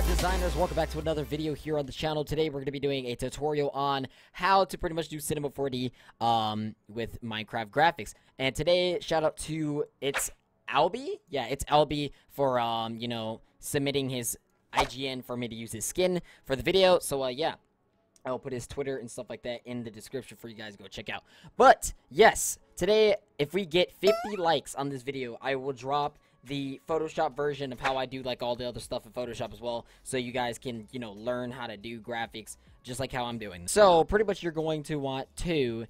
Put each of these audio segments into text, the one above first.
designers, welcome back to another video here on the channel. Today we're going to be doing a tutorial on how to pretty much do Cinema4D with Minecraft graphics. And today, shout out to it's Albie. Yeah, it's Albie for you know, submitting his IGN for me to use his skin for the video. So yeah, I'll put his Twitter and stuff like that in the description for you guys to go check out. But yes, today if we get 50 likes on this video, I will drop the Photoshop version of how I do like all the other stuff in Photoshop as well, so you guys can, you know, learn how to do graphics just like how I'm doing. So pretty much you're going to want to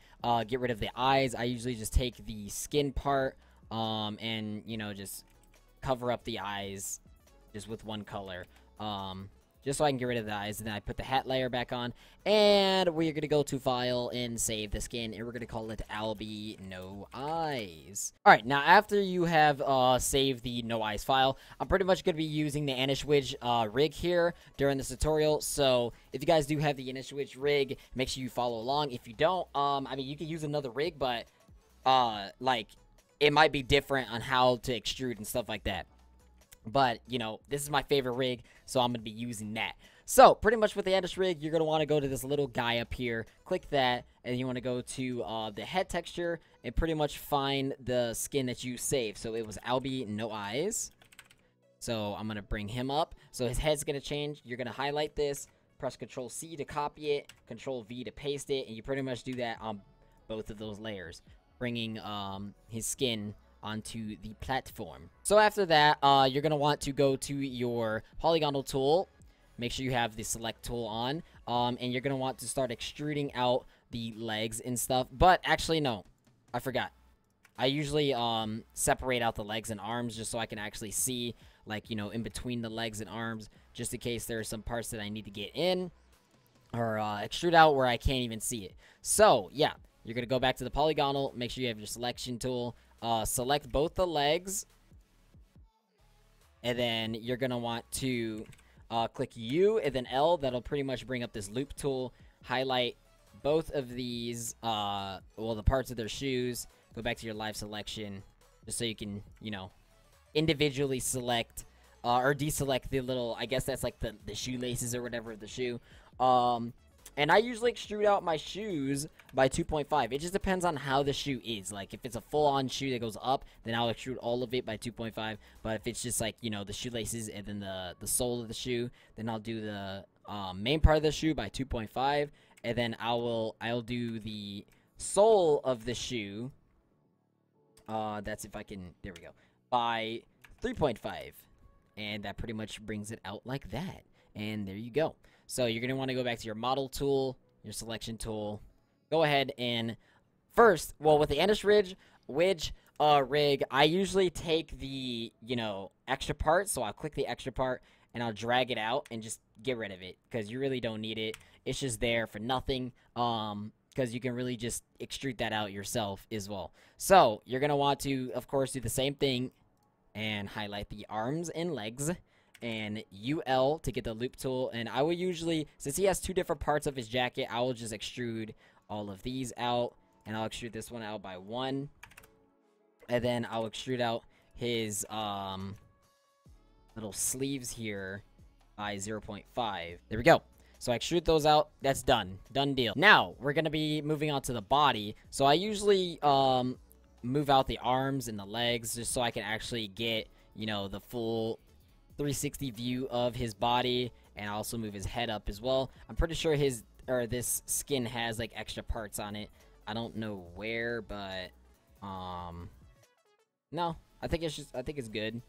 get rid of the eyes. I usually just take the skin part and, you know, just cover up the eyes just with one color, just so I can get rid of the eyes. And then I put the hat layer back on, and we're gonna go to file and save the skin, and we're gonna call it Albie No Eyes. Alright, now after you have saved the No Eyes file, I'm pretty much gonna be using the Inishwidge rig here during this tutorial. So if you guys do have the Inishwidge rig, make sure you follow along. If you don't, I mean, you can use another rig, but like, it might be different on how to extrude and stuff like that. But, you know, this is my favorite rig, so I'm going to be using that. So, pretty much with the Edis rig, you're going to want to go to this little guy up here, click that, and you want to go to the head texture, and pretty much find the skin that you saved. So, it was Albie No Eyes. So, I'm going to bring him up. So, his head's going to change. You're going to highlight this, press Ctrl-C to copy it, Ctrl-V to paste it, and you pretty much do that on both of those layers, bringing his skin onto the platform. So after that, you're going to want to go to your polygonal tool. Make sure you have the select tool on, and you're going to want to start extruding out the legs and stuff. But actually, no, I forgot. I usually separate out the legs and arms just so I can actually see, like, you know, in between the legs and arms, just in case there are some parts that I need to get in or extrude out where I can't even see it. So yeah, you're going to go back to the polygonal, make sure you have your selection tool, select both the legs, and then you're going to want to click U and then L. That'll pretty much bring up this loop tool, highlight both of these, well, the parts of their shoes, go back to your live selection, just so you can, you know, individually select or deselect the little, I guess that's like the shoelaces or whatever of the shoe. And I usually extrude out my shoes by 2.5. It just depends on how the shoe is. Like, if it's a full-on shoe that goes up, then I'll extrude all of it by 2.5. But if it's just, like, you know, the shoelaces and then the sole of the shoe, then I'll do the main part of the shoe by 2.5. And then I'll do the sole of the shoe. That's if I can, there we go, by 3.5. And that pretty much brings it out like that. And there you go. So you're going to want to go back to your model tool, your selection tool. Go ahead and first, well, with the Inishwidge rig, I usually take the, you know, extra part. So I'll click the extra part and I'll drag it out and just get rid of it because you really don't need it. It's just there for nothing because you can really just extrude that out yourself as well. So you're going to want to, of course, do the same thing and highlight the arms and legs, and UL to get the loop tool. And I will usually, since he has two different parts of his jacket, I will just extrude all of these out, and I'll extrude this one out by 1, and then I'll extrude out his little sleeves here by 0.5. There we go. So I extrude those out. That's done deal. Now we're gonna be moving on to the body. So I usually move out the arms and the legs just so I can actually get, you know, the full 360 view of his body, and also move his head up as well. I'm pretty sure this skin has like extra parts on it. I don't know where, but no, I think it's good.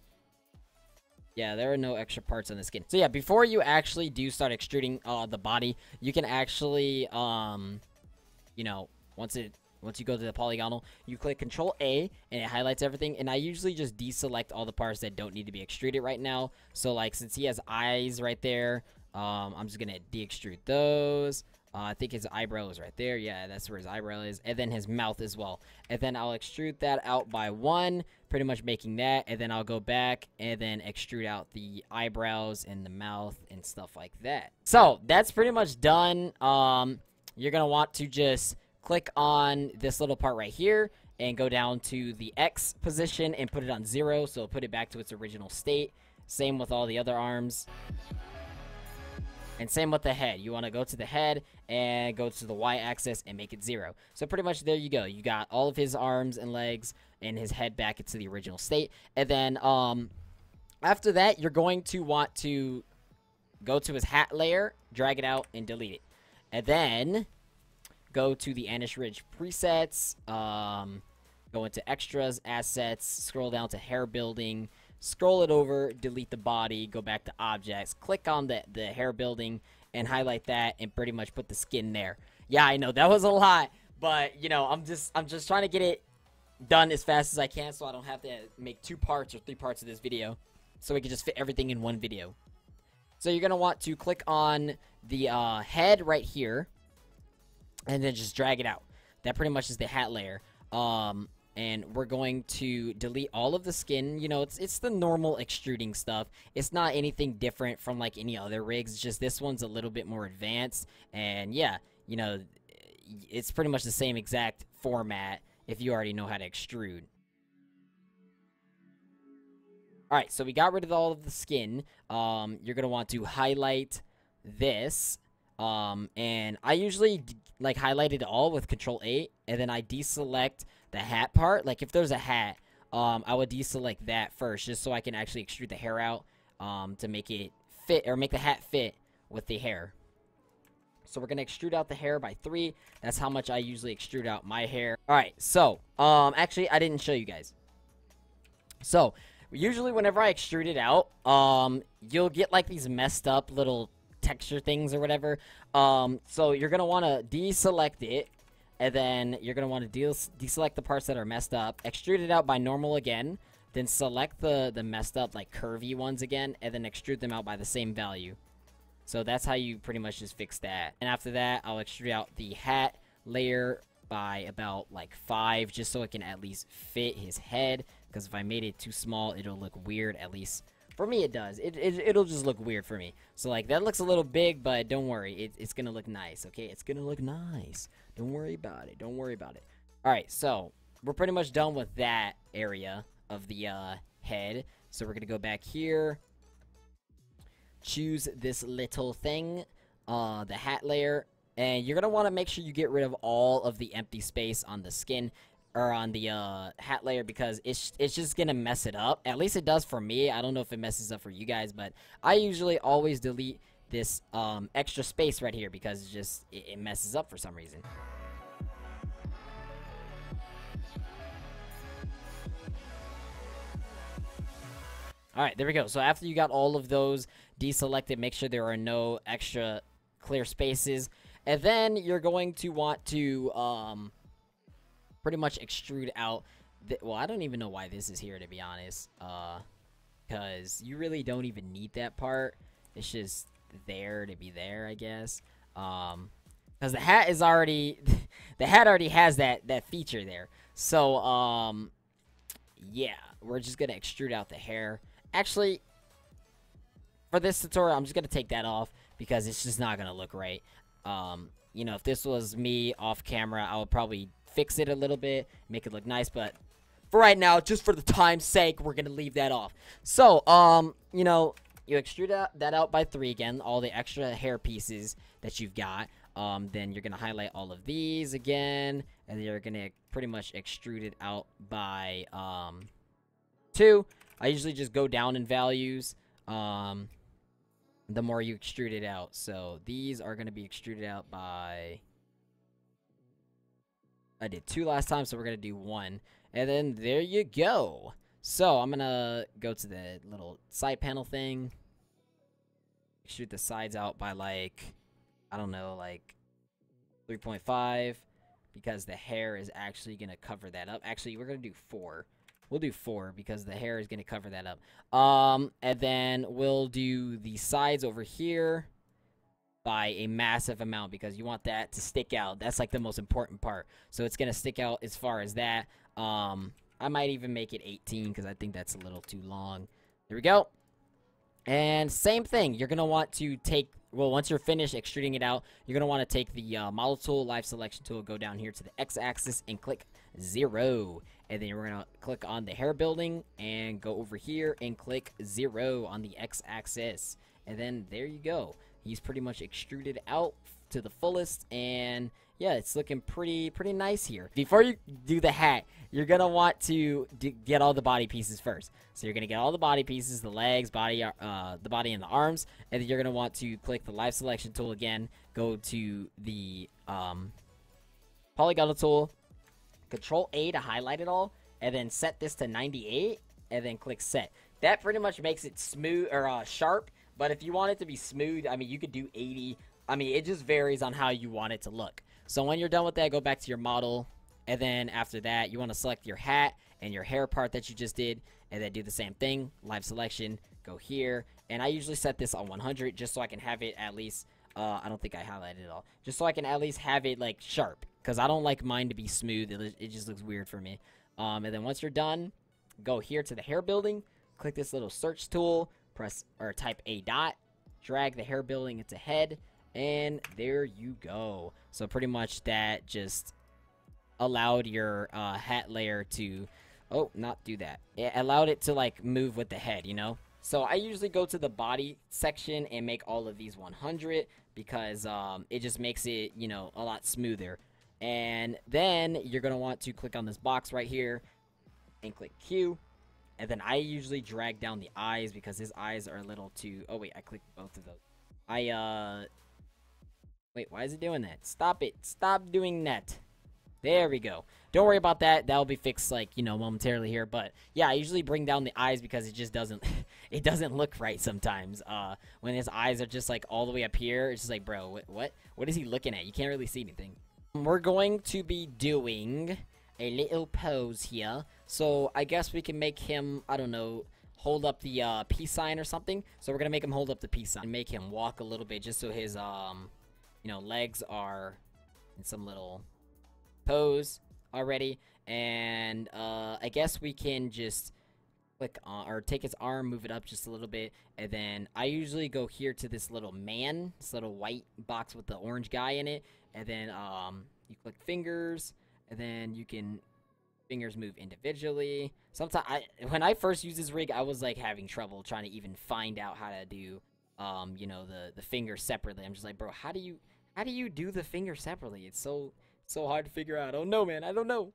Yeah, there are no extra parts on the skin. So yeah, before you actually do start extruding the body, you can actually you know, once you go to the polygonal, you click Control-A, and it highlights everything. And I usually just deselect all the parts that don't need to be extruded right now. So, like, since he has eyes right there, I'm just going to de-extrude those. I think his eyebrow is right there. Yeah, that's where his eyebrow is. And then his mouth as well. And then I'll extrude that out by 1, pretty much making that. And then I'll go back and then extrude out the eyebrows and the mouth and stuff like that. So, that's pretty much done. You're going to want to just click on this little part right here and go down to the X position and put it on 0, so put it back to its original state. Same with all the other arms. And same with the head. You want to go to the head and go to the y-axis and make it 0. So pretty much there you go. You got all of his arms and legs and his head back into the original state. And then after that, you're going to want to go to his hat layer, drag it out, and delete it. And then go to the Anish Ridge presets, go into extras, assets, scroll down to hair building, scroll it over, delete the body, go back to objects, click on the hair building, and highlight that, and pretty much put the skin there. Yeah, I know, that was a lot, but, you know, I'm just trying to get it done as fast as I can so I don't have to make 2 parts or 3 parts of this video, so we can just fit everything in one video. So you're going to want to click on the head right here, and then just drag it out. That pretty much is the hat layer. And we're going to delete all of the skin. You know, it's the normal extruding stuff. It's not anything different from like any other rigs. It's just this one's a little bit more advanced. And yeah, you know, it's pretty much the same exact format if you already know how to extrude. Alright, so we got rid of all of the skin. You're going to want to highlight this. And I usually like highlight it all with Control 8, and then I deselect the hat part. Like if there's a hat, I would deselect that first, just so I can actually extrude the hair out, to make it fit, or make the hat fit with the hair. So we're gonna extrude out the hair by 3. That's how much I usually extrude out my hair. Alright, so, actually I didn't show you guys. So, usually whenever I extrude it out, you'll get like these messed up little texture things or whatever. So you're gonna want to deselect it, and then you're gonna want to deselect the parts that are messed up, extrude it out by normal again, then select the messed up like curvy ones again, and then extrude them out by the same value. So that's how you pretty much just fix that. And after that, I'll extrude out the hat layer by about like 5, just so it can at least fit his head, because if I made it too small, it'll look weird. At least for me it does. It'll just look weird for me. So like that looks a little big, but don't worry, it's gonna look nice. Okay, it's gonna look nice. Don't worry about it. Don't worry about it. All right, so we're pretty much done with that area of the head. So we're gonna go back here, choose this little thing, the hat layer, and you're gonna want to make sure you get rid of all of the empty space on the skin, or on the hat layer, because it's just gonna mess it up. At least it does for me. I don't know if it messes up for you guys, but I usually always delete this extra space right here, because it messes up for some reason. Alright, there we go. So after you got all of those deselected, make sure there are no extra clear spaces, and then you're going to want to pretty much extrude out well, I don't even know why this is here, to be honest, because you really don't even need that part. It's just there to be there, I guess, because the hat is already the hat already has that feature there. So yeah, we're just gonna extrude out the hair. Actually, for this tutorial, I'm just gonna take that off, because it's just not gonna look right. You know, if this was me off camera, I would probably fix it a little bit, make it look nice, but for right now, just for the time's sake, we're gonna leave that off. So, you know, you extrude that out by 3 again, all the extra hair pieces that you've got. Then you're gonna highlight all of these again, and then you're gonna pretty much extrude it out by 2. I usually just go down in values, the more you extrude it out. So these are gonna be extruded out by, I did 2 last time, so we're gonna do 1. And then there you go. So I'm gonna go to the little side panel thing, shoot the sides out by like, I don't know, like 3.5, because the hair is actually gonna cover that up. Actually, we're gonna do 4. We'll do 4 because the hair is gonna cover that up. And then we'll do the sides over here by a massive amount, because you want that to stick out. That's like the most important part. So it's gonna stick out as far as that. I might even make it 18, because I think that's a little too long. There we go. And same thing, you're gonna want to take, well, once you're finished extruding it out, you're gonna want to take the model tool, live selection tool, go down here to the x-axis and click 0, and then we're gonna click on the hair building and go over here and click 0 on the x-axis, and then there you go. He's pretty much extruded out to the fullest, and yeah, it's looking pretty nice here. Before you do the hat, you're gonna want to get all the body pieces first. So you're gonna get all the body pieces, the legs, body, the body and the arms, and then you're gonna want to click the live selection tool again. Go to the polygonal tool, Control A to highlight it all, and then set this to 98, and then click set. That pretty much makes it smooth or sharp. But if you want it to be smooth, I mean, you could do 80. I mean, it just varies on how you want it to look. So when you're done with that, go back to your model. And then after that, you want to select your hat and your hair part that you just did. And then do the same thing. Live selection. Go here. And I usually set this on 100 just so I can have it at least. I don't think I highlighted it all. Just so I can at least have it, like, sharp. Because I don't like mine to be smooth. It just looks weird for me. And then once you're done, go here to the hair building. Click this little search tool. Press or type a dot. Drag the hair building into head. And there you go. So pretty much that just allowed your hat layer to, not do that. It allowed it to like move with the head, you know? So I usually go to the body section and make all of these 100 because it just makes it, you know, a lot smoother. And then you're going to want to click on this box right here and click Q. And then I usually drag down the eyes because his eyes are a little too, oh wait, I clicked both of those. Wait, why is it doing that? Stop it. Stop doing that. There we go. Don't worry about that. That'll be fixed, like, you know, momentarily here. But, yeah, I usually bring down the eyes because it just doesn't, it doesn't look right sometimes. When his eyes are just, like, all the way up here, it's just like, bro, what is he looking at? You can't really see anything. We're going to be doing a little pose here. So, I guess we can make him, I don't know, hold up the peace sign or something. So, we're going to make him hold up the peace sign and make him walk a little bit just so his, you know, legs are in some little pose already. And I guess we can just click on or take his arm, move it up just a little bit, and then I usually go here to this little man, this little white box with the orange guy in it, and then you click fingers, and then you can fingers move individually. Sometimes when I first used this rig, I was like having trouble trying to even find out how to do you know, the fingers separately. I'm just like, bro, how do you do the finger separately? It's so hard to figure out. I don't know, man. I don't know.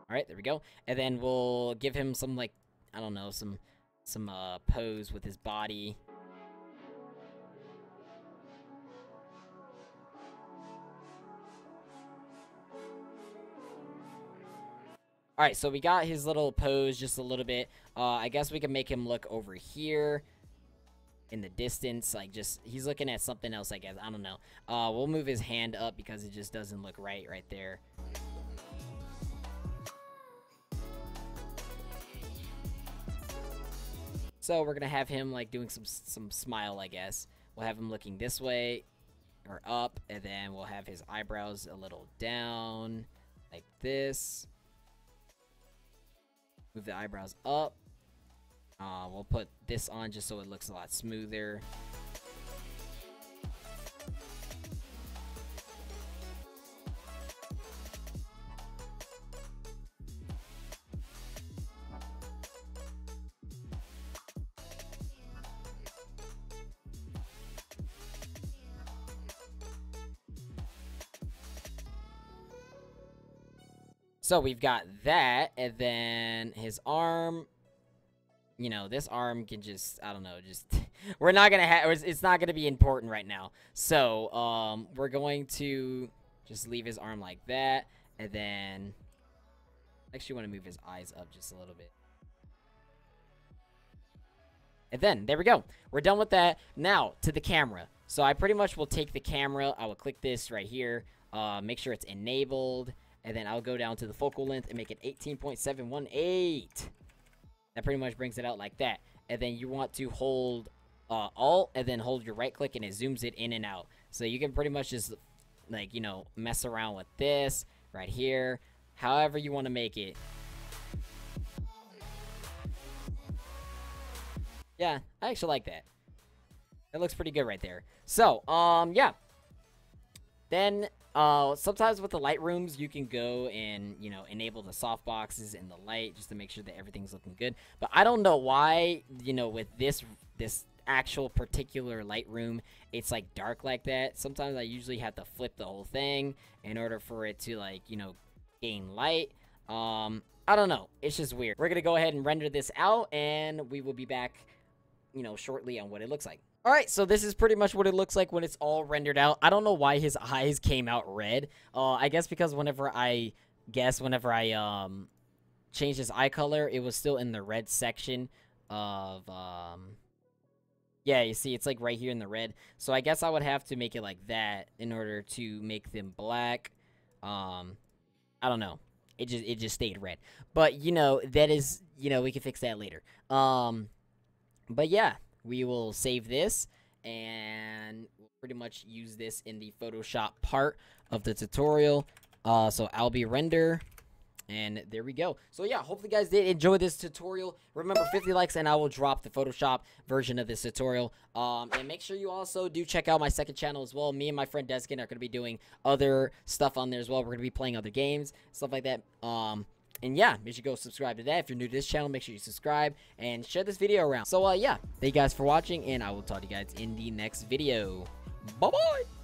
All right, there we go. And then we'll give him some, like, I don't know, some pose with his body. Alright, so we got his little pose just a little bit. I guess we can make him look over here in the distance. Like, just, he's looking at something else, I guess. I don't know. We'll move his hand up because it just doesn't look right there. So we're going to have him, like, doing some smile, I guess. We'll have him looking this way or up, and then we'll have his eyebrows a little down like this. Move the eyebrows up. We'll put this on just so it looks a lot smoother. So we've got that, and then his arm, you know, this arm can just, I don't know, just, we're not going to have, it's not going to be important right now. So, we're going to just leave his arm like that, and then, I actually want to move his eyes up just a little bit. And then, there we go. We're done with that. Now, to the camera. So I pretty much will take the camera, I will click this right here, make sure it's enabled. And then I'll go down to the focal length and make it 18.718. That pretty much brings it out like that. And then you want to hold Alt and then hold your right click and it zooms it in and out. So you can pretty much just, like, you know, mess around with this right here. However you want to make it. Yeah, I actually like that. That looks pretty good right there. So, yeah. Then sometimes with the Lightrooms, you can go and, you know, enable the softboxes and the light just to make sure that everything's looking good. But I don't know why, you know, with this actual particular Lightroom, it's like dark like that. Sometimes I usually have to flip the whole thing in order for it to, like, you know, gain light. I don't know. It's just weird. We're gonna go ahead and render this out, and we will be back, you know, shortly on what it looks like. Alright, so this is pretty much what it looks like when it's all rendered out. I don't know why his eyes came out red. I guess because whenever I changed his eye color, it was still in the red section of, yeah, you see, it's like right here in the red. So I guess I would have to make it like that in order to make them black. I don't know. It just stayed red. But, you know, that is, you know, we can fix that later. But yeah, we will save this, and we'll pretty much use this in the Photoshop part of the tutorial. So Albie render, and there we go. So yeah, hopefully you guys did enjoy this tutorial. Remember, 50 likes and I will drop the Photoshop version of this tutorial. And make sure you also do check out my second channel as well. Me and my friend Deskin are going to be doing other stuff on there as well. We're going to be playing other games, stuff like that. And yeah, make sure you go subscribe to that. If you're new to this channel, make sure you subscribe and share this video around. So yeah, thank you guys for watching, and I will talk to you guys in the next video. Bye-bye!